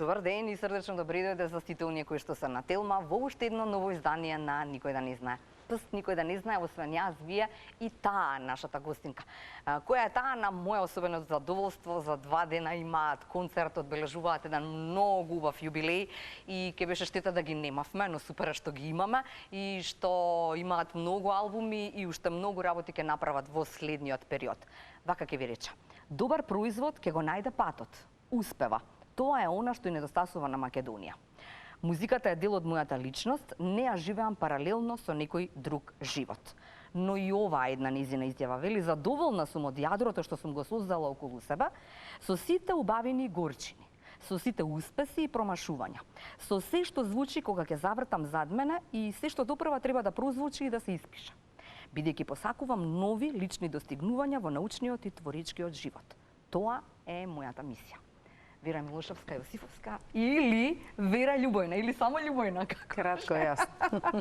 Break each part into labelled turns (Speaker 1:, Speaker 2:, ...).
Speaker 1: Добар ден и срдечно добри дојде за сите оние кои што се на Телма во уште едно ново издание на Никој да не знае. Никој да не знае, освен јас, вие и таа нашата гостинка. Која е таа, на моја особено задоволство, за 2 дена имаат концерт, одбележуваат еден многу убав јубилеј и ќе беше штета да ги немавме, но супер е што ги имаме и што имаат многу албуми и уште многу работи ќе направат во следниот период. Вака ќе ви реча. Добар производ ќе го најде патот. Успева. Тоа е она што и недостасува на Македонија. Музиката е дел од мојата личност, не ја живеам паралелно со некој друг живот. Но и ова една незина изјава вели: задоволна сум од јадрото што сум го создала околу себе, со сите убавини и горчини, со сите успеси и промашувања, со се што звучи кога ќе завртам зад мене и се што допрва треба да прозвучи и да се испише. Бидејќи посакувам нови лични достигнувања во научниот и творичкиот живот. Тоа е мојата мисија. Вера Милошевска Јосифовска или Вера Љубојна, или само Љубојна, како?
Speaker 2: Кратко е јасно.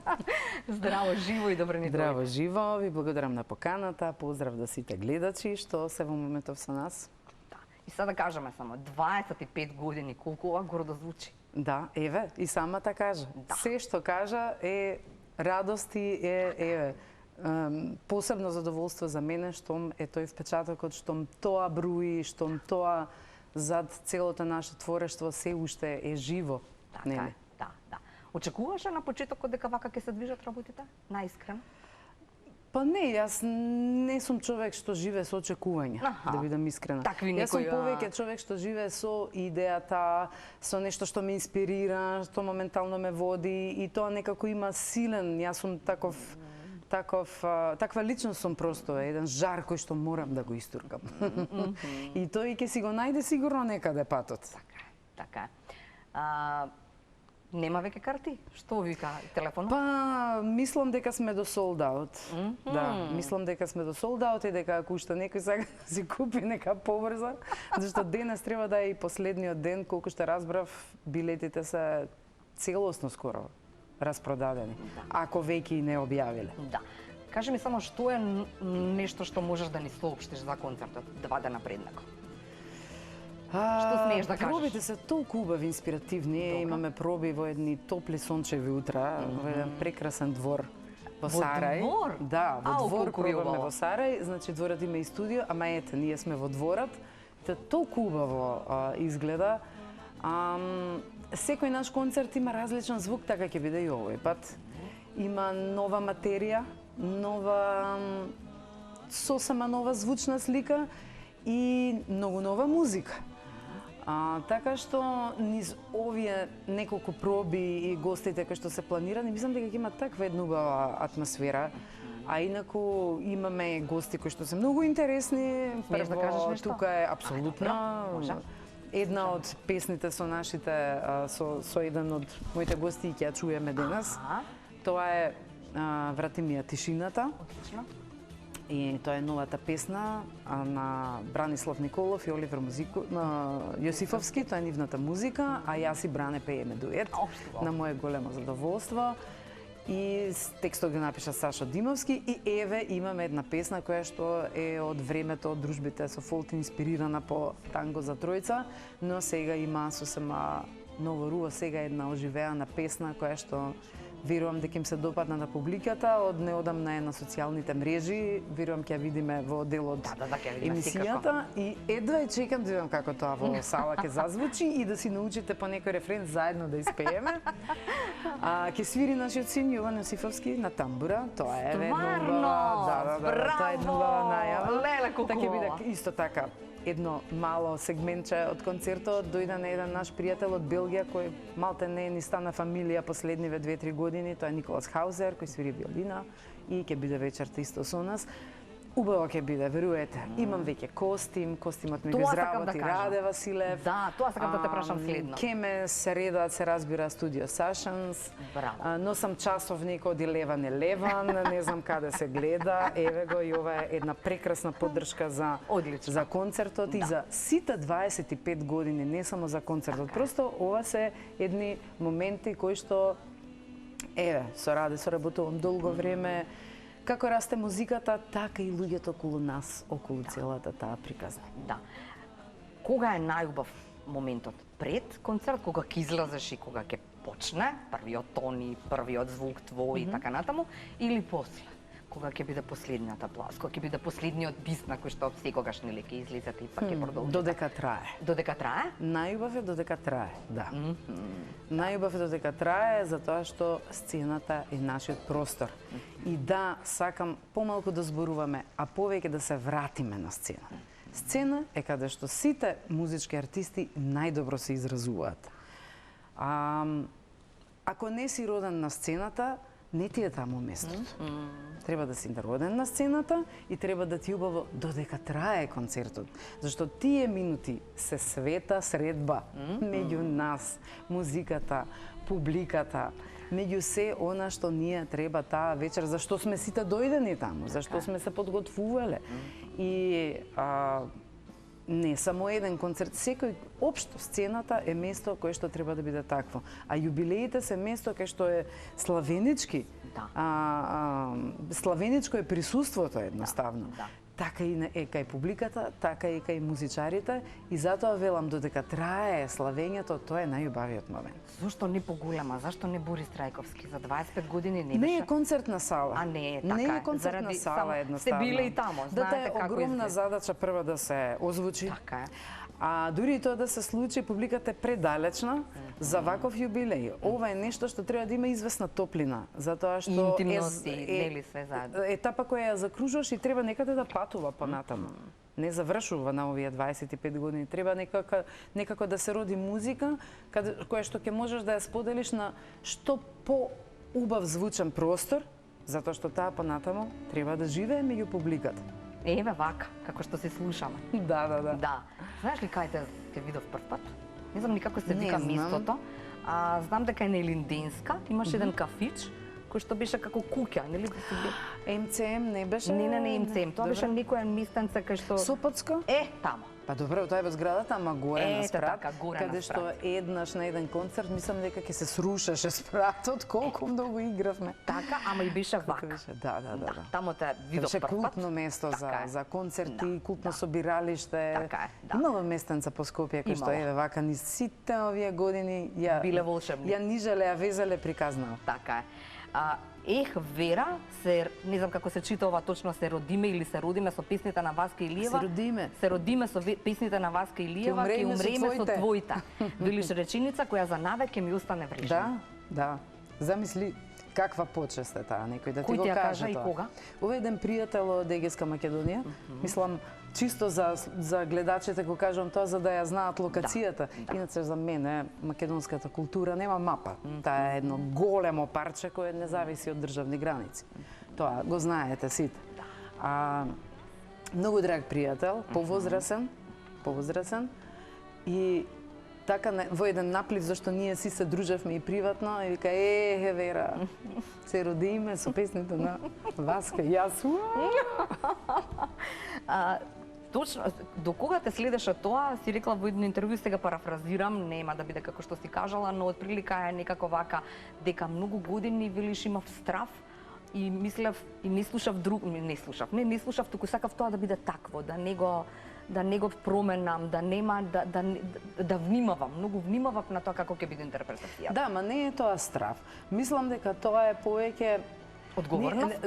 Speaker 1: Здраво, живо и добро ни дојде.
Speaker 2: Здраво, живо, ви благодарам на поканата, поздрав до сите гледачи што се во моментов со нас.
Speaker 1: Да. И сега да кажеме само, 25 години, колку ова гордо звучи.
Speaker 2: Да, еве, и самата кажа.
Speaker 1: Да.
Speaker 2: Се што кажа е радост и е посебно задоволство за мене, штом е тој впечатокот, штом тоа бруи, штом тоа зад целото наше творештво се уште е живо.
Speaker 1: Така е, да. Очекуваше на почетокот дека вака ќе се движат работите? Наискрено?
Speaker 2: Па не, јас не сум човек што живе со очекувања, да бидам искрена. Јас сум повеќе човек што живе со идејата, со нешто што ме инспирира, што моментално ме води и тоа некако има силен, јас сум таква личност сум просто, еден жар кој што морам да го истуркам. И тој ќе си го најде сигурно некаде патот.
Speaker 1: Така е. Нема веќе карти? Што вика телефонот?
Speaker 2: Па, мислам дека сме до sold out. Да, мислам дека сме до sold out и дека ако уште некој сака да си купи, нека побрза, зашто денес треба да е и последниот ден, колку што разбрав, билетите се целосно скоро распродадени, ако веќе и не објавиле.
Speaker 1: Да. Кажи ми само што е нешто што можеш да ни соопштиш за концертот 2 дена пред него? Што смееш да кажеш?
Speaker 2: Пробите се толку убави, инспиративни. Имаме проби во едни топли сончеви утра, во еден прекрасен двор во Сарај.
Speaker 1: Во двор?
Speaker 2: Да, во двор пробаме во Сарај. Значи дворот има и студио, ама ете, ние сме во дворот. Толку убаво изгледа. Секој наш концерт има различен звук, така ќе биде и овој пат. Има нова материја, сосема нова звучна слика и многу нова музика. Така што низ овие неколку проби и гостите кои што се планирани, мислам дека ќе има таква една убава атмосфера. А инаку имаме гости кои што се многу интересни.
Speaker 1: Смееш да кажеш нешто?
Speaker 2: Тука е апсолутно. Една од песните со нашите, со еден од моите гости ќе ја чуеме денес. Тоа е Врати ми ја тишината.
Speaker 1: Отлично.
Speaker 2: И тоа е новата песна на Бранислав Николов и Оливер Јосифовски, тоа е нивната музика, а јас и Бране пееме дует, на моје големо задоволство. И текстот го напиша Сашо Димовски и еве имаме една песна која што е од времето од дружбите со фолк, инспирирана по Танго за тројца, но сега има сосема ново руво, сега една оживеана песна која што верувам дека им се допадна на публиката, од неодамна е на социјалните мрежи, верувам ќе ја видиме во дел од емисијата и едва чекам да видам како тоа во сала ќе зазвучи и да си научите по некој рефрен заедно да испееме. Ќе свири нашиот син Јован Јосифовски на тамбура, тоа е
Speaker 1: нова,
Speaker 2: тоа е нова најава.
Speaker 1: Леле, колку
Speaker 2: Така ќе биде исто така. Едно мало сегментче од концертот дојде на еден наш пријател од Белгија кој малте не ни стана фамилија последниве 2-3 години, тоа е Николас Хаузер кој свири виолина и ќе биде вечерта исто со нас. Убаво ќе биде, веруете. Имам веќе костимот ми го изработи Раде Василев.
Speaker 1: Да, тоа сакам да те прашам следно.
Speaker 2: Ке ме се редат, се разбира, Студио Сашанс.
Speaker 1: Браво.
Speaker 2: Носам часовник од Илеван, не знам каде се гледа. Еве го и ова е една прекрасна поддршка за концертот и за сите 25 години, не само за концертот. Просто ова се едни моменти кои што еве, со Раде соработувам долго време. Како расте музиката, така и луѓето околу нас, околу целата таа приказна.
Speaker 1: Да. Кога е најубав моментот пред концерт, кога ќе излезеш и кога ќе почне првиот тон и првиот звук твој и така натаму, или после? Кога ќе биде последниот аплауз, кога ќе биде последниот дис на кој што секогаш нели ќе излезете и пак ќе продолжите?
Speaker 2: Додека трае.
Speaker 1: Додека трае?
Speaker 2: Најубав е додека трае, да. Најубав е додека трае, затоа што сцената е нашиот простор. И да, сакам помалку да зборуваме, а повеќе да се вратиме на сцена. Сцена е каде што сите музички артисти најдобро се изразуваат. Ако не си роден на сцената, не ти е таму местото. Треба да си роден на сцената и треба да ти убаво додека трае концертот. Зашто тие минути се света средба меѓу нас, музиката, публиката, меѓу се она што ние треба таа вечер, зашто сме сите дојдени таму, зашто сме се подготвувале. И не само еден концерт, секој општо сцената е место кое што треба да биде такво. А јубилеите се место кај што е славенички. Славеничко е присуството едноставно. Така и е кај публиката, така и кај музичарите, и затоа велам додека трае славењето, тоа е најубавиот момент.
Speaker 1: Зошто не поголема? Зашто не Борис Трајковски за 25 години не беше?
Speaker 2: Не е концертна сала.
Speaker 1: А не е така.
Speaker 2: Не е концертна сала едноставно.
Speaker 1: Сте биле и тамо, знаете како
Speaker 2: е огромна задача прва да се озвучи.
Speaker 1: Така е.
Speaker 2: А дури и тоа да се случи, публиката е предалечна за ваков јубилеј. Ова е нешто што треба да има известна топлина, затоа што
Speaker 1: интимност и нели се заедно.
Speaker 2: Етапа која ја закружуваш и треба некаде да патува понатаму. Не завршува на овие 25 години. Треба некако да се роди музика која што ќе можеш да ја споделиш на што по-убав звучен простор, затоа што таа понатаму треба да живее меѓу публиката.
Speaker 1: Еве вака, како што се слушаме.
Speaker 2: Да.
Speaker 1: Знаеш ли кај те видов прв пат? Не знам никако се вика местото. Знам дека е на Илинденска, имаш еден кафич кој што беше како куќа, нели?
Speaker 2: МЦМ не беше?
Speaker 1: Не МЦМ, тоа беше некоја местенце кај што
Speaker 2: Сопотско?
Speaker 1: Тамо.
Speaker 2: Па добро, тоа е во зградата, ама горе на спрат,
Speaker 1: така,
Speaker 2: каде што еднаш на еден концерт, мислам дека ќе се срушеше спратот, колку многу игравме.
Speaker 1: Така, ама и беше вака.
Speaker 2: Да.
Speaker 1: Тамо те видов
Speaker 2: прв
Speaker 1: пат.
Speaker 2: Беше култно место за концерти, култно собиралиште.
Speaker 1: Така е.
Speaker 2: Многу местенца по Скопје кои што еве вака низ сите овие години
Speaker 1: биле волшебни.
Speaker 2: Ја нижеле, ја везеле, приказнаа.
Speaker 1: Така е. Вера, не знам како се чита ова точно, се родиме или се родиме со песните на Васка Илиева. Се родиме со песните на Васка Илиева, ќе умреме со твоите. Велиш реченица која за навек ќе ми остане вречна.
Speaker 2: Да. Замисли каква почест е таа, некој да ти го каже
Speaker 1: тоа. Кој ти ја кажа и кога?
Speaker 2: Ова е еден пријател од Егејска Македонија. Мислам, чисто за гледачите го кажам тоа за да ја знаат локацијата. Иначе за мене македонската култура нема мапа. Таа е едно големо парче кое не зависи од државни граници. Тоа го знаете сите. Многу драг пријател, повозрасен и така во еден наплив зашто ние си се дружевме и приватно и вика Вера, се родиме со песните на Васка и јас.
Speaker 1: Точно, до кога те следеше тоа, си рекла во едно интервју, сега парафразирам, нема да биде како што си кажала, но отприлика е некако вака, дека многу години, велиш, имав страф и мислев, и не слушав, туку сакав тоа да биде такво, да не го променам, да внимавам, многу внимавам на тоа како ќе биде интерпретацијата.
Speaker 2: Да, ма не е тоа страф. Мислам дека тоа е повеќе
Speaker 1: одговорност.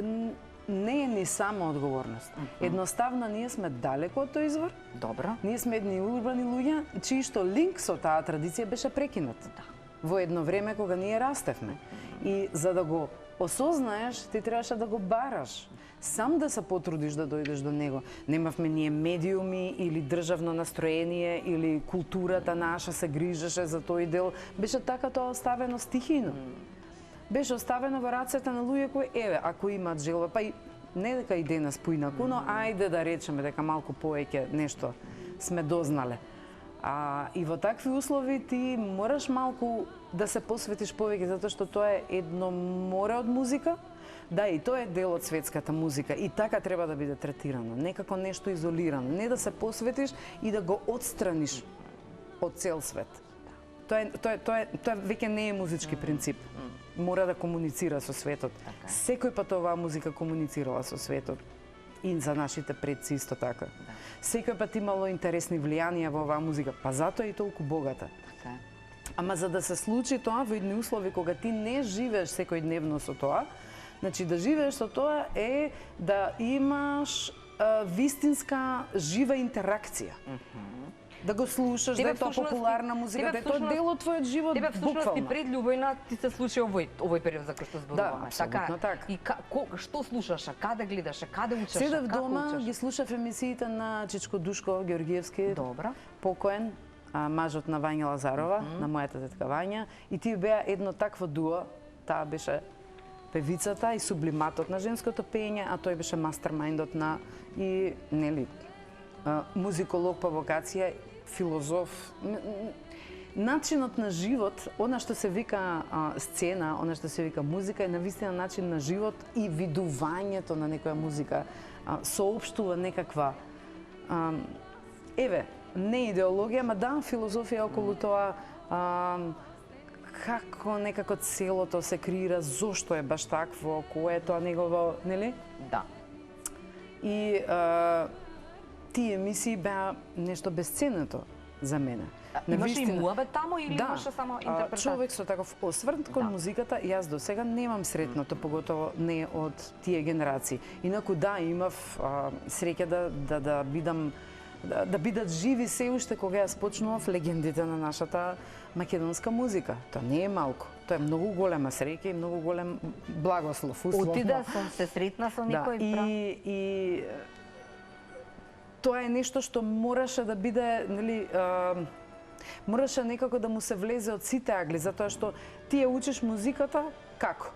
Speaker 2: Не е ни само одговорност. Едноставно ние сме далеко од тој извор.
Speaker 1: Добро.
Speaker 2: Ние сме едни урбани луѓе чии што линк со таа традиција беше прекинат. Во едно време кога ние растевме. И за да го осознаеш, ти требаше да го бараш. Сам да се потрудиш да дојдеш до него. Немавме ние медиуми или државно настроение или културата наша се грижеше за тој дел. Беше така тоа оставено стихино. Беше оставено во рацете на луѓе кои, ако имаат желба, па и не дека и денес поинаку, но ајде да речеме дека малку повеќе нешто сме дознале. И во такви услови ти мораш малку да се посветиш повеќе, затоа што тоа е едно море од музика. Да, и тоа е дел од светската музика и така треба да биде третирано, некако нешто изолирано, не да се посветиш и да го отстраниш од цел свет. Тоа веќе не е музички принцип. Мора да комуницира со светот. Секој пат оваа музика комуницирала со светот. И за нашите предци исто така.
Speaker 1: Да.
Speaker 2: Секој пат имало интересни влијанија во оваа музика, па затоа е и толку богата.
Speaker 1: Така е.
Speaker 2: Ама за да се случи тоа во едни услови кога ти не живееш секојдневно со тоа, значи да живееш со тоа е да имаш вистинска жива интеракција. Да го слушаш, да е тоа популарна музика, да е тоа дел од твојот живот
Speaker 1: буквално. Тебе всушност и пред љубовина ти се случи овој период за кој што зборуваме.
Speaker 2: Да, абсолютно така.
Speaker 1: И што слушаше, каде гледаше, каде учеше,
Speaker 2: седев
Speaker 1: како
Speaker 2: дома,
Speaker 1: учеше?
Speaker 2: ги слушав емисиите на Чичко Душко Георгиевски.
Speaker 1: Добра.
Speaker 2: Покоен, мажот на Вања Лазарова, на мојата тетка Вања, и тие беа едно такво дуо, таа беше певицата и сублиматот на женското пеење, а тој беше мастермајндот на и нели музиколог по вокација, филозоф. Начинот на живот, она што се вика сцена, она што се вика музика, е навистина начин на живот и видувањето на некоја музика, соопштува некаква не идеологија, ма да, филозофија околу тоа, како некако целото се креира, зошто е баш такво, кое е тоа негово, нели?
Speaker 1: Да.
Speaker 2: И тие емисии беа нешто безценето за мене.
Speaker 1: Имаше и муабет таму или имаше само интерпретација?
Speaker 2: Човек со таков осврт кон музиката, јас до сега немам сретното, поготово не од тие генерации. Инаку да, имав среќа да бидам да бидат живи се уште кога јас почнував легендите на нашата македонска музика. Тоа не е малку. Тоа е многу голема среќа и многу голем благослов, условно.
Speaker 1: Отида сум се сретна со некој
Speaker 2: и тоа е нешто што мораше да биде, нели, мораше некако да му се влезе од сите агли, затоа што ти ја учиш музиката како?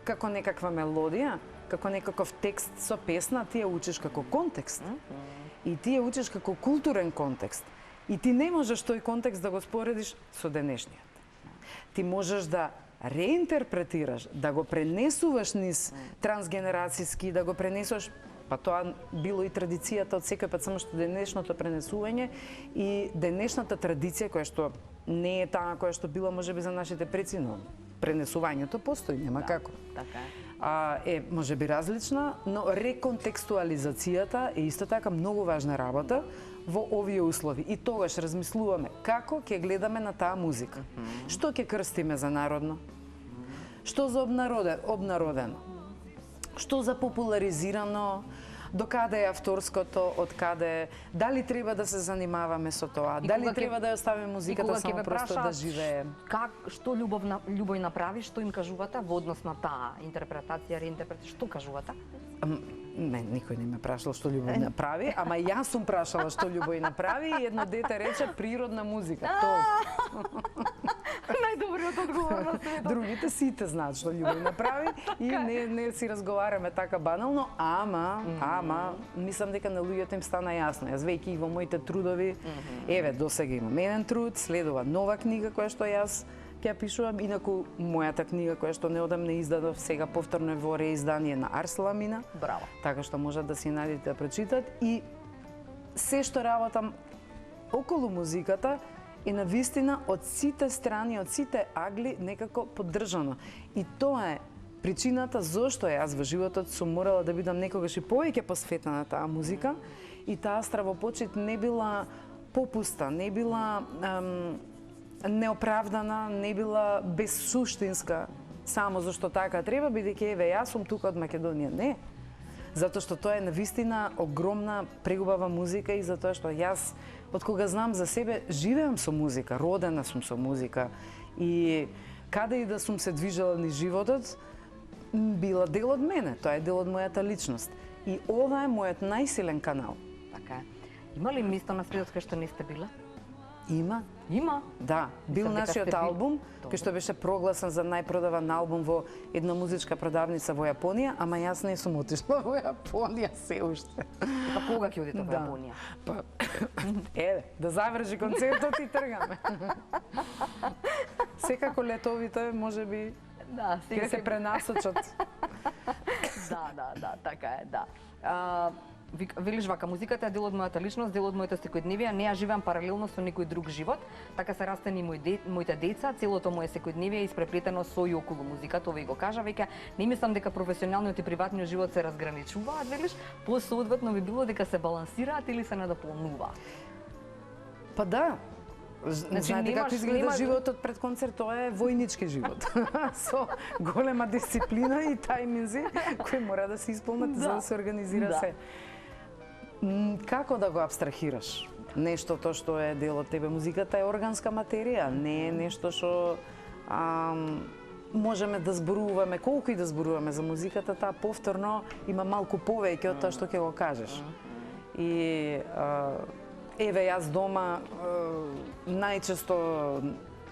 Speaker 2: Како некаква мелодија, како некаков текст со песна, ти ја учиш како контекст. И ти ја учиш како културен контекст. И ти не можеш тој контекст да го споредиш со денешниот. Ти можеш да реинтерпретираш, да го пренесуваш низ трансгенерацијски, да го пренесуваш, па тоа било и традицијата од секој пат, само што денешното пренесување и денешната традиција, која што не е таа која што била можеби за нашите предци, но пренесувањето постои, нема како.
Speaker 1: Така е.
Speaker 2: Може би различна, но реконтекстуализацијата е исто така многу важна работа во овие услови. И тогаш размислуваме како ќе гледаме на таа музика. Што ќе крстиме за народно? Што за обнародено? Што за популаризирано? До каде е авторското, од каде, дали треба да се занимаваме со тоа, дали треба да ја оставиме музиката само просто да живее.
Speaker 1: Што Љубој направи, што им кажувате во однос на таа интерпретација, реинтерпретација, што кажувате?
Speaker 2: Никој не ме прашал што Љубој направи, ама јас сум прашала што Љубој направи и едно дете рече природна музика.
Speaker 1: Најдобриот одговор на светот.
Speaker 2: Другите сите знаат што Љубој направи и не си разговараме така банално, ама мислам дека на луѓето им стана јасно. Јас веќе и во моите трудови, досега имам еден труд, следува нова книга која што јас ќе пишувам, инаку мојата книга која што неодамна издадов, сега повторно е во реиздание на Арсламина.
Speaker 1: Браво.
Speaker 2: Така што можат да си најдете да прочитат и се што работам околу музиката е на вистина од сите страни, од сите агли некако поддржано. И тоа е причината зошто јас во животот сум морала да бидам некогаш и повеќе посветена на таа музика и таа стравопочит не била попуста, не била неоправдана, не била безсуштинска, само зашто така треба, бидејќи јас сум тука од Македонија. Не. Затоа што тоа е навистина огромна, прегубава музика и затоа што јас, од кога знам за себе, живеам со музика, родена сум со музика и каде и да сум се движела низ животот, била дел од мене, тоа е дел од мојата личност. И ова е мојот најсилен канал.
Speaker 1: Така е. Има ли место на светот кај што не сте била?
Speaker 2: Има.
Speaker 1: Има?
Speaker 2: Да, бил нашиот албум, кој што беше прогласен за најпродаван албум во една музичка продавница во Јапонија, ама јас не сум отишла во Јапонија се уште.
Speaker 1: Па кога ќе одите во Јапонија?
Speaker 2: Па, да заврши концертот и тргаме. Секако летовите, можеби, ќе се пренасочат.
Speaker 1: Да, така е, да. велиш вака, музиката е дел од мојата личност, дел од моето секојдневие, не ја живеам паралелно со некој друг живот, така се растени моите деца, целото мое секојдневие е испреплетено со и околу музиката, ова и го кажа веќе, не мислам дека професионалниот и приватниот живот се разграничуваат, велиш, посоодветно би било дека се балансираат или се надополнуваат.
Speaker 2: Па да.
Speaker 1: Значи,
Speaker 2: знаете како изгледа животот пред концерт, тоа е војнички живот. Со голема дисциплина и тајминзи кои мора да се исполнат за да се организира се. Како да го абстрахираш? Нештото што е дел од тебе, музиката е органска материја, не е нешто што можеме да зборуваме, колку и да зборуваме за музиката, таа повторно има малку повеќе од тоа што ќе го кажеш. И еве, јас дома најчесто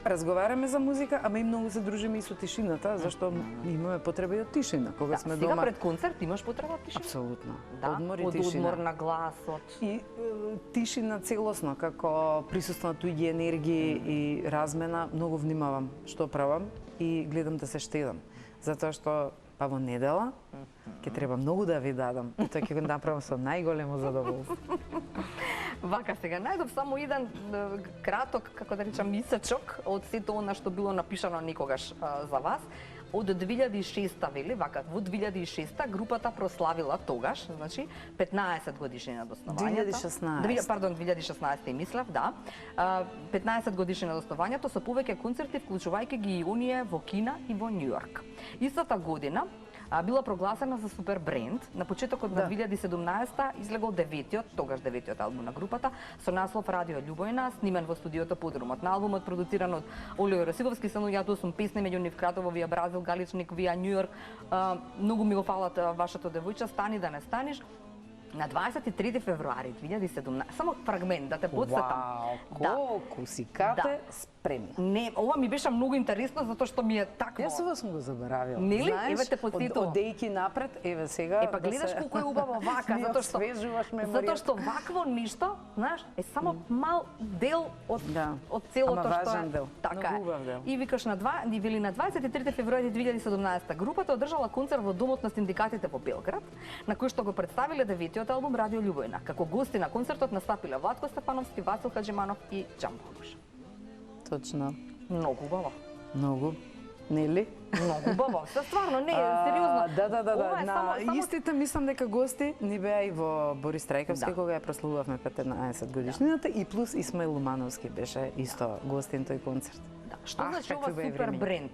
Speaker 2: разговараме за музика, ама и многу се дружиме и со тишината, зашто имаме потреба и од тишина. Кога сме дома...
Speaker 1: Сега пред концерт имаш потреба од тишина?
Speaker 2: Апсолутно.
Speaker 1: Да,
Speaker 2: одмор и
Speaker 1: од
Speaker 2: тишина.
Speaker 1: одмор на гласот.
Speaker 2: И тишина целосно, како присуство на туѓи енергии и размена, многу внимавам што правам и гледам да се штедам. Затоа што па во недела ќе треба многу да ви дадам и тоа ќе го направам со најголемо задоволство.
Speaker 1: Вака сега, најдов само еден краток, како да речам, исечок од сето она што било напишано некогаш за вас. Од 2006 вели, вака, во 2006 групата прославила тогаш, значи 15 годишнина од основањето.
Speaker 2: 2016.
Speaker 1: Пардон, 2016 мислев, да. 15 годишнина од основањето со повеќе концерти, вклучувајќи ги и оние во Кина и во Њујорк. Истата година била прогласена за супер бренд. На почетокот на 2017 излегол тогаш деветиот албум на групата со наслов Радио Љубојна, снимен во студиото Подрумот. На албумот продуциран од Олио Росивовски, се наоѓаат 8 песни, меѓу нив Кратово, Вија Бразил, Галичник, Вија Њујорк. Многу ми го фалат вашето девојче, Стани да не станеш. На 23 февруари 2017, само фрагмент да те подсетам.
Speaker 2: Вау, колку си кате спремна.
Speaker 1: Не, ова ми беше многу интересно затоа што ми е такво.
Speaker 2: Јас ова сум го заборавила.
Speaker 1: Нели?
Speaker 2: Знаеш,
Speaker 1: Еве те подсетувам.
Speaker 2: од дејки напред, еве сега.
Speaker 1: Епа гледаш колку е убаво вака, затоа што вакво ништо, знаеш, е само мал дел од целото што е.
Speaker 2: Дел.
Speaker 1: Така
Speaker 2: Многу убав дел.
Speaker 1: И викаш на 23 февруари 2017 групата одржала концерт во домот на синдикатите во Белград, на кој што го представиле деветиот албум Радио Љубојна. Како гости на концертот настапиле Владко Стефановски, Васил Хаџиманов и Џамбо Онуш.
Speaker 2: Точно.
Speaker 1: Многу убаво.
Speaker 2: Многу. Нели?
Speaker 1: Многу убаво. Се стварно, не, сериозно.
Speaker 2: Да. На истите мислам дека гости ни беа и во Борис Трајковски, кога ја прославувавме 15 годишнината, и плюс Исмаил Лумановски беше исто гостин тој концерт.
Speaker 1: Да. Што значи ова супер бренд?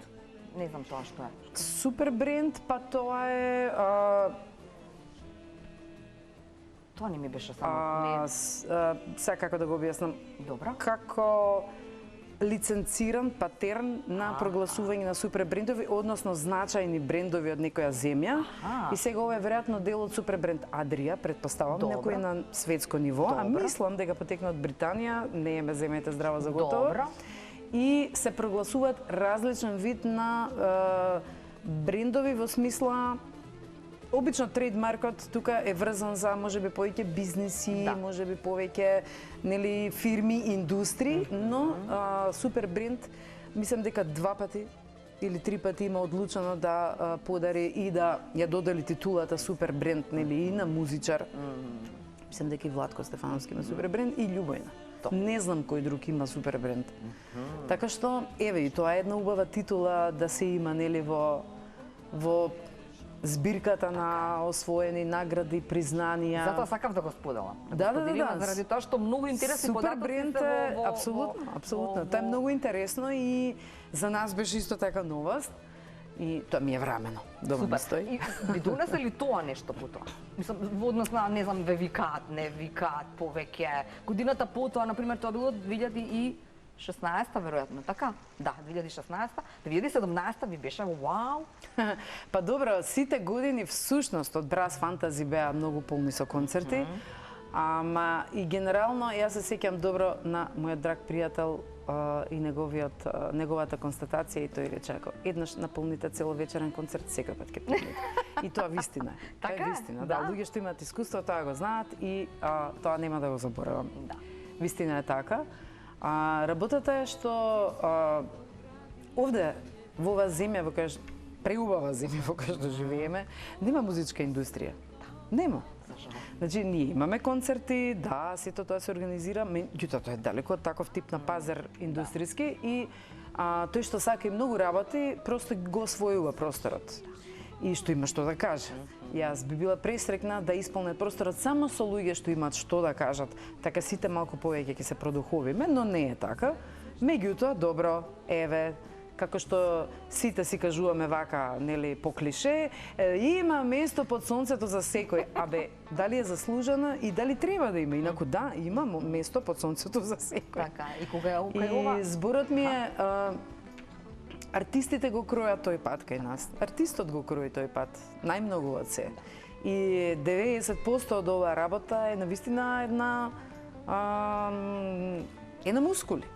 Speaker 1: Не знам тоа што е.
Speaker 2: Супер бренд, па тоа е...
Speaker 1: Тоа не ми беше само...
Speaker 2: Сега како да го објаснам?
Speaker 1: Добро.
Speaker 2: Како лиценциран патерн на прогласување на супер брендови, односно значајни брендови од некоја земја. И сега ова е веројатно дел од супер бренд Адрија, предпоставам, некој на светско ниво, а мислам дека потекна од Британија, не ме земете здраво за готово.
Speaker 1: Добро.
Speaker 2: И се прогласуваат различен вид на брендови во смисла. Обично трейдмаркот тука е врзан за можеби повеќе бизниси, можеби повеќе нели фирми, индустрии, но супер бренд мислам дека 2 пати или 3 пати има одлучено да подари и да ја додели титулата супер бренд нели и на музичар. Мислам дека и Владко Стефановски има супер бренд и Љубојна. Не знам кој друг има супер бренд. Така што еве и тоа е една убава титула да се има нели во збирката на освоени награди, признанија.
Speaker 1: Затоа сакав да го споделам.
Speaker 2: Да.
Speaker 1: Заради тоа што многу интересни податоци се во...
Speaker 2: Апсолутно. Тоа е многу интересно и за нас беше исто така новост. И тоа ми е врамено. Дома стои.
Speaker 1: И ви донесе ли тоа нешто по тоа? Мислам, во однос на, не знам, ве викаат, не викаат повеќе. Годината потоа, например, тоа било 2016 веројатно, така? Да, 2016, 2017 ви беше вау.
Speaker 2: Па добро, сите години всушност од Brass Fantasy беа многу полни со концерти. Ама и генерално јас се сеќам добро на мојот драг пријател и неговата констатација и тој рече ако еднаш наполните целовечерен концерт секој пат ќе помните. И тоа вистина е.
Speaker 1: Така
Speaker 2: е вистина. Да, луѓе што имаат искуство тоа го знаат и тоа нема да го заборавам.
Speaker 1: Да.
Speaker 2: Вистина е така. Работата е што овде во оваа земја во која преубава земја во која што живееме, нема музичка индустрија. Нема.
Speaker 1: За жал.
Speaker 2: Значи, ние имаме концерти, да, сето тоа се организира, меѓутоа тоа е далеко од таков тип на пазар индустријски и тој што сака и многу работи, просто го освојува просторот. И што има што да каже. Јас би била пресрекна да исполнет просторот само со луѓе што имаат што да кажат, така сите малку повеќе ќе се продуховиме, но не е така. Меѓутоа, добро, еве, како што сите си кажуваме вака, нели, по клише, има место под сонцето за секој. Абе, дали е заслужено и дали треба да има? Инаку да, има место под сонцето за секој.
Speaker 1: Така, и кога е ова?
Speaker 2: И зборот ми е, артистите го кројат тој пат кај нас. Артистот го крои тој пат, најмногу од се. И 90% од оваа работа е навистина една мускули.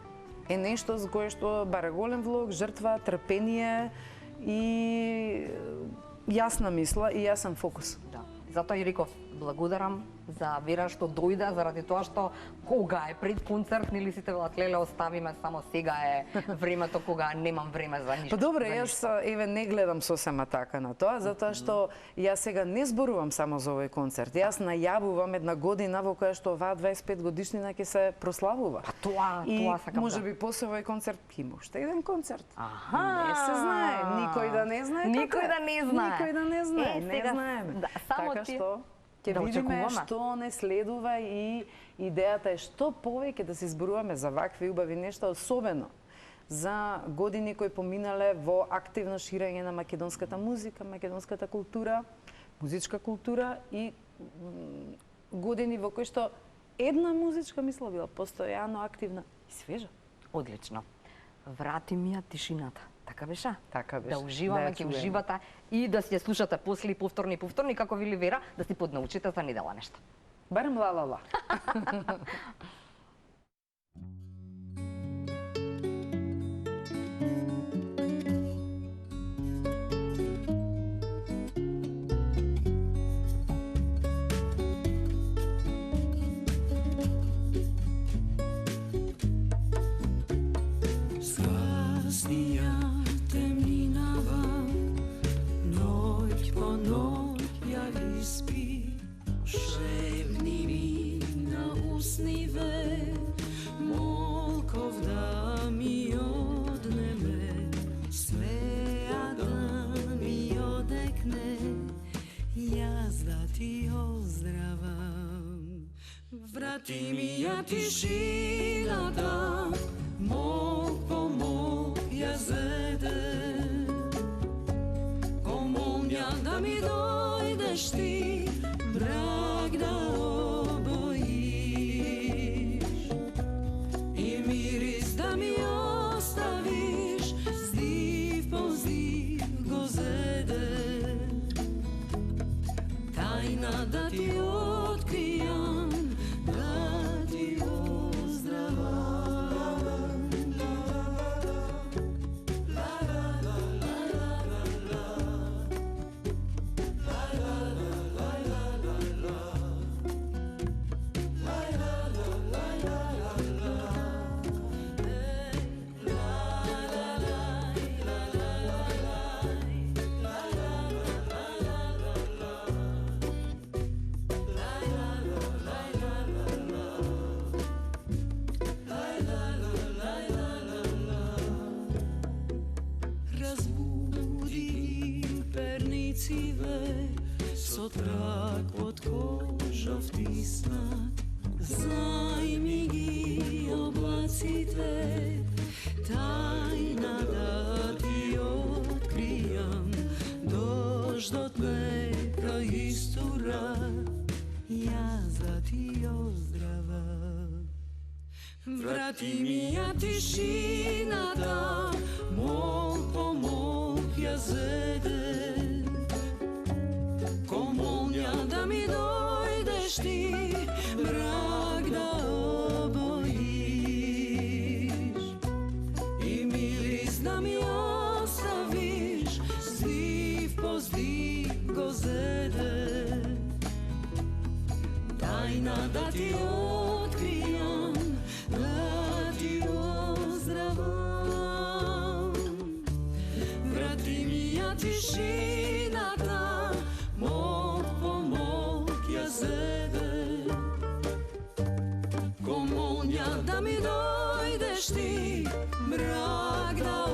Speaker 2: Е нешто за кое што бара голем влог, жртва, трпение и јасна мисла и јасен фокус.
Speaker 1: Да. Затоа и реков, благодарам за вера што дојде, заради тоа што кога е пред концерт, нели сите велат, леле, оставиме, само сега е времето кога немам време за ништо.
Speaker 2: Па добре, јас еве не гледам сосема така на тоа, затоа што јас сега не зборувам само за овој концерт. Јас најавувам една година во која што оваа 25 годишнина ќе се прославува.
Speaker 1: Па тоа сакам.
Speaker 2: И можеби после овој концерт има уште еден концерт.
Speaker 1: Аха.
Speaker 2: Не се знае, никој да не знае.
Speaker 1: Никој да не знае.
Speaker 2: Никој да не знае, не
Speaker 1: сега,
Speaker 2: знаеме.
Speaker 1: Да, само
Speaker 2: така
Speaker 1: ти
Speaker 2: што ќе
Speaker 1: да
Speaker 2: видиме
Speaker 1: очекуваме.
Speaker 2: што не следува и идејата е што повеќе да се зборуваме за вакви убави нешта, особено за години кои поминале во активно ширење на македонската музика, македонската култура, музичка култура и години во кои што една музичка мисла била постојано активна и свежа.
Speaker 1: Одлично. Врати ми ја тишината. Така беше?
Speaker 2: Така беше.
Speaker 1: Да уживаме, ќе уживате и да си ја слушате после и повторни, како вели Вера, да си поднаучите за недела нешто.
Speaker 2: Барем ла-ла-ла.
Speaker 3: Врати ми ја тишината, мог по мог ја зеде. Комолња да ми дојдеш ти, брак да обоиш. И мирис да ми оставиш, здив по здив го зеде. Тајна да ти откријам, со трак од кожа втиснат, зајми ги облаците, тајна да ти откријам, дождот нека истура, јас да ти оздравам. Врати ми ја тишината, мог по мог ја зеде. Комолња да ми дојдеш ти, брак да обоиш. И мирис да ми оставиш, здив по здив го зеде. Тајна да ти откријам, да ти оздравам. Врати ми ја тишината, мог по мог ја зеде. Сanja da mi dojdeš ti, mrak da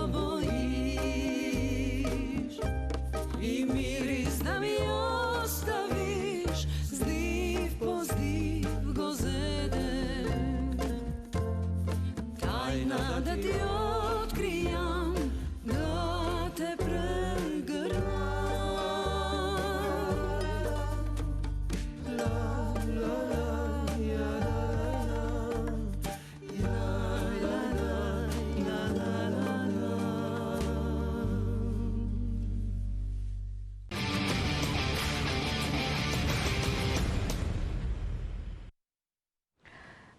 Speaker 3: obojiš i miris da mi ostaviš, zdiv po zdiv go zedem. Tajna da ti otkrijam, da te pregrnam.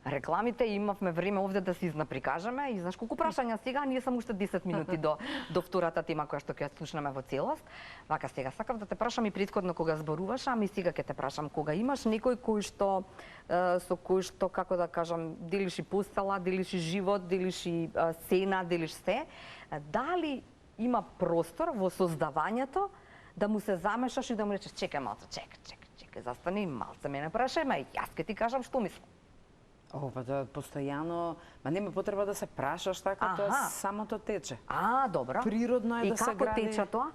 Speaker 1: Рекламите, имавме време овде да се изнаприкажеме и знаеш колку прашања сега, ние сам уште 10 минути до втората тема која што ќе ја слушнеме во целост. Вака сега сакав да те прашам и претходно кога зборуваш, ами сега ќе те прашам кога имаш некој кој што со кој што, како да кажам, делиш и постела, делиш и живот, делиш и сцена, делиш се, дали има простор во создавањето да му се замешаш и да му речеш чекај малце, чекај, застани малце, мене прашај, ма јас ќе ти кажам што мислам.
Speaker 2: Па тоа постојано, ма нема потреба да се прашаш така, тоа самото тече.
Speaker 1: Добро.
Speaker 2: Природно е да се гради.
Speaker 1: И како тече тоа?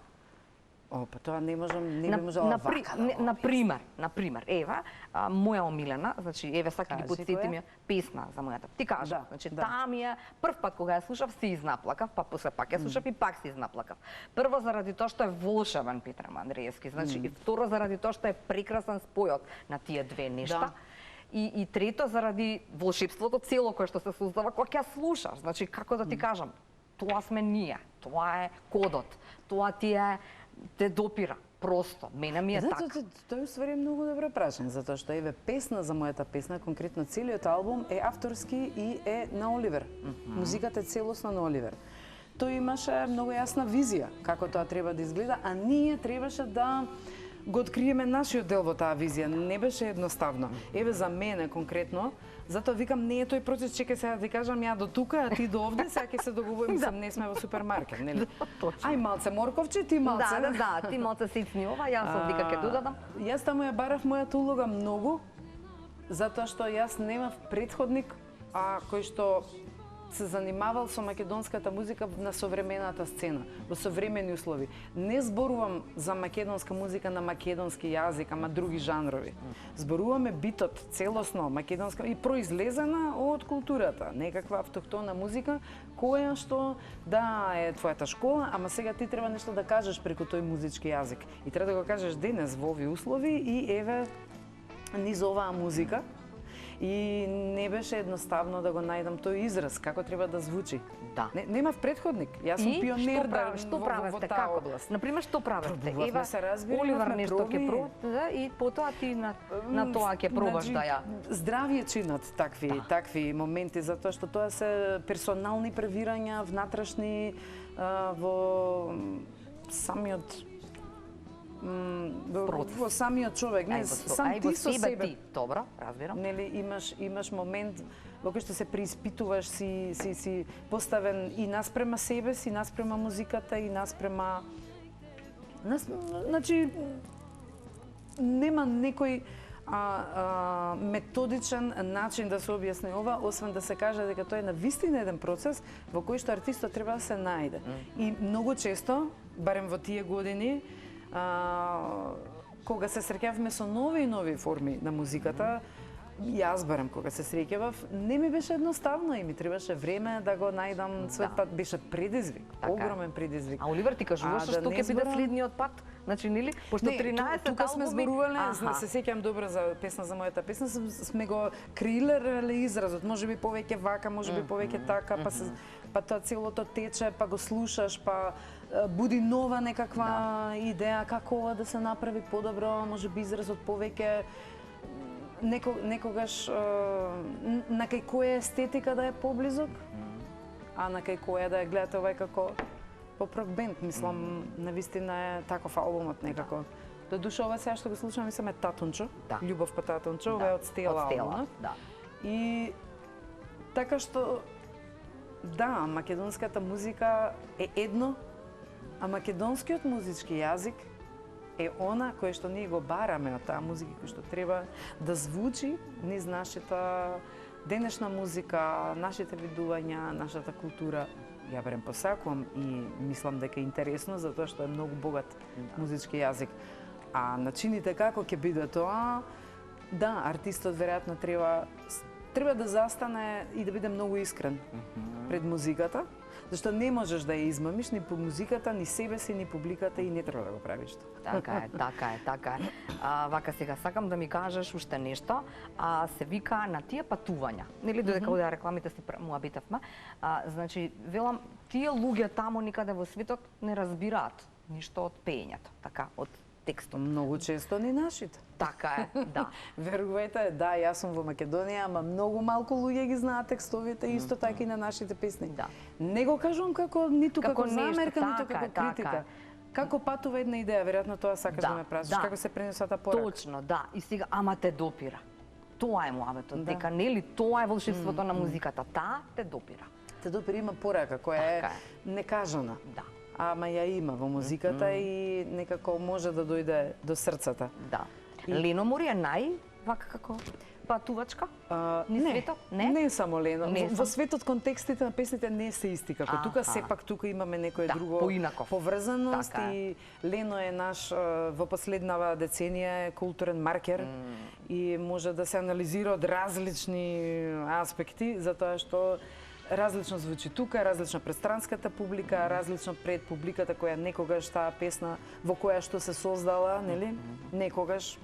Speaker 2: Па тоа не би можела вака.
Speaker 1: Например, ева, моја омилена, значи, еве сака ги подсетим ја песна за мојата. Ти кажа, значи, таа ми е прв пат кога ја слушав се изнаплакав, па после пак ја слушав и пак се изнаплакав. Прво заради тоа што е волшебен Петар Мандреевски, значи, и второ заради тоа што е прекрасен спојот на тие две нешта. И трето, заради волшебството цело кое што се создава кога ќе ја слушаш. Значи, како да ти кажам, тоа сме ние, тоа е кодот, тоа те допира. Просто, мене ми е така.
Speaker 2: Тоа е ствари многу добро прашање, затоа што еве песна за мојата песна, конкретно целиот албум е авторски и е на Оливер. Музиката е целосно на Оливер. Тој имаше многу јасна визија како тоа треба да изгледа, а ние требаше да го откриеме нашиот дел во таа визија. Не беше едноставно. Еве за мене конкретно, затоа викам не е тој процес, чекај сега да ти кажам ја до тука, а ти до овде, сега ќе се договориме, сам не сме во супермаркет, нели? Ај малце морковче, ти малце.
Speaker 1: Да, ти малце сицни ова, јас овдека ќе додадам.
Speaker 2: Јас таму ја барав мојата улога многу, затоа што јас немав претходник, кој што се занимавал со македонската музика на современата сцена, во современи услови. Не зборувам за македонска музика на македонски јазик, ама други жанрови. Зборуваме битот целосно македонска и произлезена од културата, некаква автохтона музика која што е твојата школа, ама сега ти треба нешто да кажеш преку тој музички јазик. И треба да го кажеш денес во овие услови и еве низ оваа музика. И не беше едноставно да го најдам тој израз, како треба да звучи.
Speaker 1: Да.
Speaker 2: Немав претходник. Јас сум пионер
Speaker 1: што правевте како? Например, што правевте?
Speaker 2: Ева,
Speaker 1: Оливер нешто ќе пробува и потоа ти на тоа ќе пробаш да ја.
Speaker 2: Здравје чинат такви моменти, затоа што тоа се персонални превирања внатрешни во самиот во самиот човек, не сам ти со себе.
Speaker 1: Добро, разбирам.
Speaker 2: Нели имаш момент во кој што се преиспитуваш, си поставен и наспрема себе си, наспрема музиката и наспрема значи нема некој методичен начин да се објасни ова, освен да се каже дека тоа е навистина еден процес во кој што артистот треба да се најде. И многу често, барем во тие години, кога се среќавме со нови и нови форми на музиката, јас барем кога се среќавав, не ми беше едноставно и ми требаше време да го најдам својот пат, беше предизвик, огромен предизвик.
Speaker 1: А Оливер ти кажуваш што ќе биде следниот пат? Значи, нели? Пошто 13
Speaker 2: тука сме зборувале, се сеќам добро за песна за мојата песна, сме го креирале изразот, можеби повеќе вака, можеби повеќе така, па тоа целото тече, па го слушаш, па буди нова некаква идеја како ова да се направи подобро, можеби изразот повеќе некогаш на кај која естетика да е поблизок, а на кај која да ја гледате овај како поп-рок бенд, мислам, навистина е таков албумот некако. До душа ова сега што го слушам, мислам е Татунчо, Љубов по Татунчо, ова е од Стела албумот. И така што да, македонската музика е едно, а македонскиот музички јазик е она кој што ние го бараме од таа музика кој што треба да звучи низ нашата денешна музика, нашите видувања, нашата култура, ја берем посакувам и мислам дека е интересно затоа што е многу богат музички јазик. А начините како ќе биде тоа, да, артистот веројатно треба да застане и да биде многу искрен пред музиката, зашто не можеш да ја измамиш ни по музиката, ни себе си, ни публиката и не треба да го правиш тоа.
Speaker 1: Така е. Вака сега сакам да ми кажеш уште нешто, се вика на тие патувања. Нели додека одеа рекламите си муабитавме, значи велам тие луѓе таму никаде во светот не разбираат ништо од пеењето, така, од текстот.
Speaker 2: Многу често ни нашите.
Speaker 1: Така е, да.
Speaker 2: Верувајте, да, јас сум во Македонија, ама многу малку луѓе ги знаат текстовите, исто така и на нашите песни.
Speaker 1: Да.
Speaker 2: Не го кажувам како
Speaker 1: Како
Speaker 2: замерка,
Speaker 1: нешто,
Speaker 2: ниту како критика. Како патува една идеја, веројатно тоа сакаш да ме прашаш, како се пренесува таа порака.
Speaker 1: Точно, да. И сега, ама те допира. Тоа е муабетот,
Speaker 2: Да.
Speaker 1: дека нели тоа е волшебството на музиката, таа те допира.
Speaker 2: Те допира, има порака која е некажана.
Speaker 1: Да.
Speaker 2: Ама ја има во музиката и некако може да дојде до срцата.
Speaker 1: Да. Лено Мори е вака како патувачка? Ни светот?
Speaker 2: Не само Лено.
Speaker 1: Не
Speaker 2: Во светот контекстите на песните не се исти како тука, сепак тука имаме некое друго
Speaker 1: поинаков
Speaker 2: поврзаност
Speaker 1: Така е.
Speaker 2: и Лено е наш во последнава деценија културен маркер и може да се анализира од различни аспекти, затоа што различно звучи тука, различно пред странската публика, различно пред публиката која некогаш таа песна во која што се создала, нели? Некогаш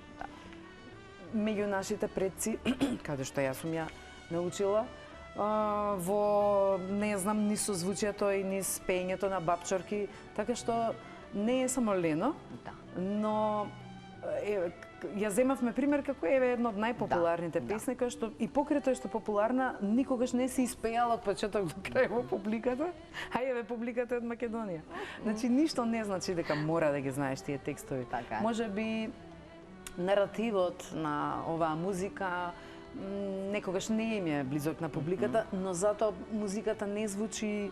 Speaker 2: меѓу нашите предци, каде што јас сум ја научила, во, не знам, ни со звучието и ни с пењето на бабчорки, така што не е само Лено, но ја земавме пример како еве едно од најпопуларните песни, која што и покрај тоа што популарна, никогаш не се испејала од почеток до крај во публиката, а еве публиката е од Македонија. Значи ништо не значи дека мора да ги знаеш тие текстови. Може би наративот на оваа музика некогаш не им е близок на публиката, но затоа музиката не звучи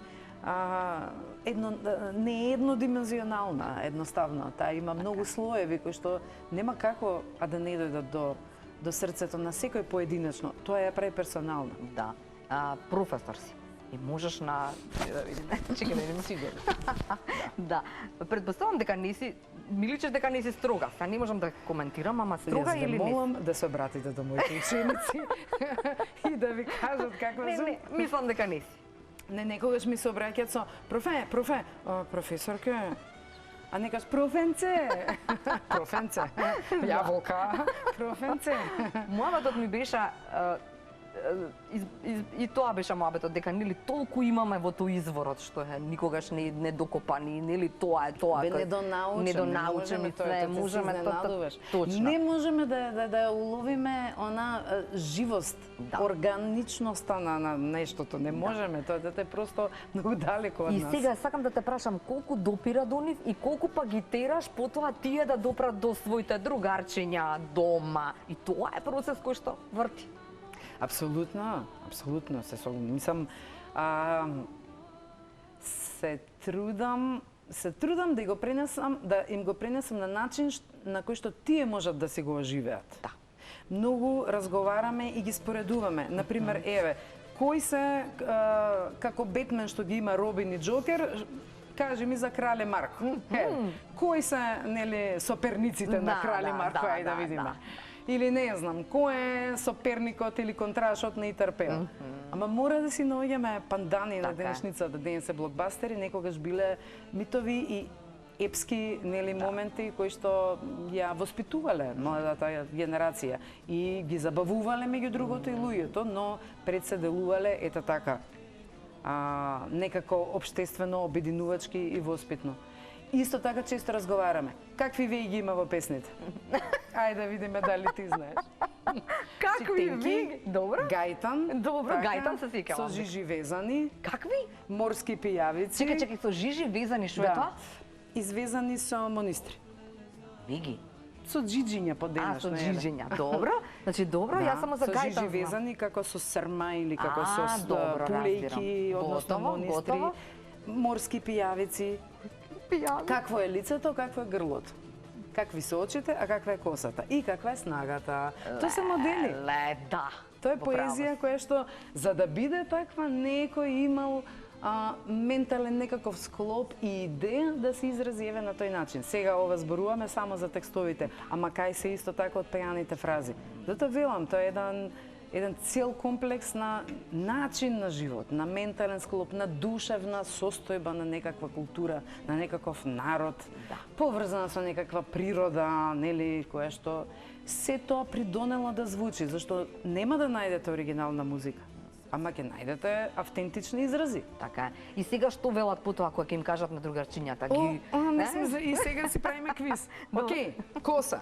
Speaker 2: не е еднодимензионална, едноставно. Таа има многу слоеви кои што нема како да не дојдат до срцето на секој поединечно. Тоа ја прави персонална.
Speaker 1: Да. Професор си. И можеш на... Чекай, да не си Да. Предпоставам дека не си... Ми личиш дека не си строга. Сега не можам да коментирам, ама строга или не?
Speaker 2: Јас ве молам да се обратите до моите ученици и да ви кажат каква сум.
Speaker 1: Не, мислам дека не си.
Speaker 2: Не, некогаш ми се обраќаат со професорке, а некаш профенце, јаволка, профенце.
Speaker 1: Муабетот ми беше и тоа беше муабетот, дека нели толку имаме во тој изворот што е никогаш не докопани, нели тоа е тоа. Недонаучени се, можеме точно.
Speaker 2: Не можеме да уловиме она живост, органичноста на нештото, не можеме, тоа е просто многу далеко од нас.
Speaker 1: И сега сакам да те прашам колку допира до нив и колку па ги тераш потоа тие да допрат до своите другарчиња дома. И тоа е процес кој што врти.
Speaker 2: Апсолутно, се мислам, се трудам да го пренесам, да им го пренесам на начин на кој што тие можат да си го оживеат.
Speaker 1: Да.
Speaker 2: Многу разговараме и ги споредуваме. Например, еве, кои се како Бетмен што ги има Робин и Джокер, кажи ми за Крале Марко. Кои се нели соперниците на Крале Марко, ајде да видиме. Или не знам, кој е соперникот или контрашот на Итарпел. Ама мора да си наоѓаме пандани на денешницата, денес е блокбастери, некогаш биле митови и епски нели моменти кои што ја воспитувале младата генерација и ги забавувале меѓу другото и луѓето, но пред се делувале ета така некако општествено, обединувачки и воспитно. Исто така често разговараме. Какви веи ги има во песните? Ајде да видиме дали ти знаеш.
Speaker 1: Какви веи? Добро.
Speaker 2: Гајтан.
Speaker 1: Добро, гајтан се сикам.
Speaker 2: Со жижи везани.
Speaker 1: Какви?
Speaker 2: Морски пијавици.
Speaker 1: Чекај, со жижи везани, што е тоа?
Speaker 2: Извезани со монистри.
Speaker 1: Виги.
Speaker 2: Со джиджиња по денешно.
Speaker 1: Со джиджиња, добро. Значи добро, јас само за гајтан
Speaker 2: знам. Со жижи везани како со срма или како со пулејки, односно монистри. Морски пијавици. Какво е лицето, какво е грлото? Какви се очите, а каква е косата? И каква е снагата? Тоа се модели.
Speaker 1: Да.
Speaker 2: Тоа е
Speaker 1: Во право
Speaker 2: поезија која што, за да биде таква, некој имал ментален некаков склоп и идеја да се изрази еве на тој начин. Сега ова зборуваме само за текстовите, ама кај се исто така од пејаните фрази. Затоа велам, тоа е еден цел комплекс на начин на живот, на ментален склоп, на душевна состојба на некаква култура, на некаков народ, поврзана со некаква природа, нели, која што се тоа придонела да звучи, зашто нема да најдете оригинална музика, ама ќе најдете автентични изрази.
Speaker 1: Така е. И сега што велат потоа кога ќе им кажат на другарчињата?
Speaker 2: И сега си правиме квиз. Океј, коса.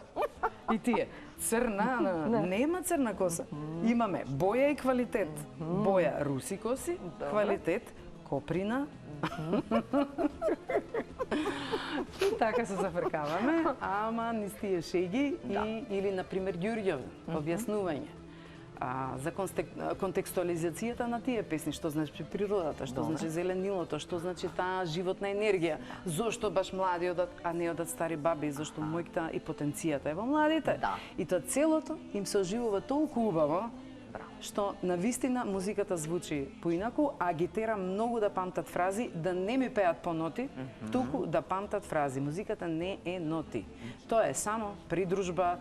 Speaker 2: И тие. Црна, нема црна коса. Имаме боја и квалитет. Боја руси коси, квалитет коприна. И така се зафркаваме, ама низ тие шеги или, например, Ѓурѓев, објаснување. За контекстуализацијата на тие песни, што значи природата, што значи зеленилото, што значи таа животна енергија, зошто баш млади одат, а не одат стари баби, зашто мојката и потенцијата е во младите. И тоа целото им се оживува толку убаво, што на вистина музиката звучи поинаку, а ги тера многу да памтат фрази, да не ми пеат по ноти, туку да памтат фрази. Музиката не е ноти. Тоа е само придружба,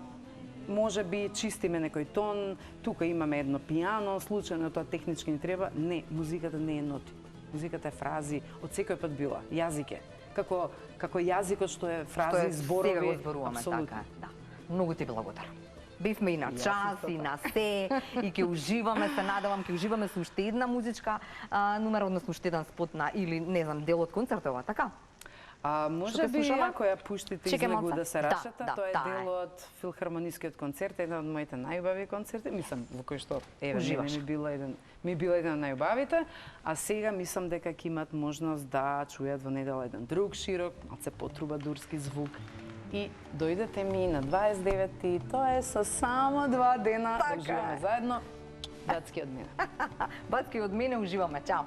Speaker 2: може би чистиме некој тон, тука имаме едно пијано, случајно тоа технички ни треба. Не, музиката не е ноти. Музиката е фрази, од секој пат била, јазик е. Како јазикот што е фрази, зборови,
Speaker 1: сега го зборуваме, така е. Да. Многу ти благодарам. Бевме и на час, и на се, и ќе уживаме, се надевам, ќе уживаме со уште една музичка номер, односно уште еден спот на, или не знам, дел од концертова, така?
Speaker 2: Може би, ако ја пуштите излегу да се рашата, тоа е дел од филхармонискиот концерт, еден од моите најубави концерти, мислам, во кој што ми бил еден од најубавите, а сега мислам дека ќе имат можност да чујат во недела еден друг широк, малце потрубадурски звук. И дојдете ми на 29-ти, тоа е со само 2 дена да уживаме заедно. Бацки од мене.
Speaker 1: Бацки од мене, уживаме, чао!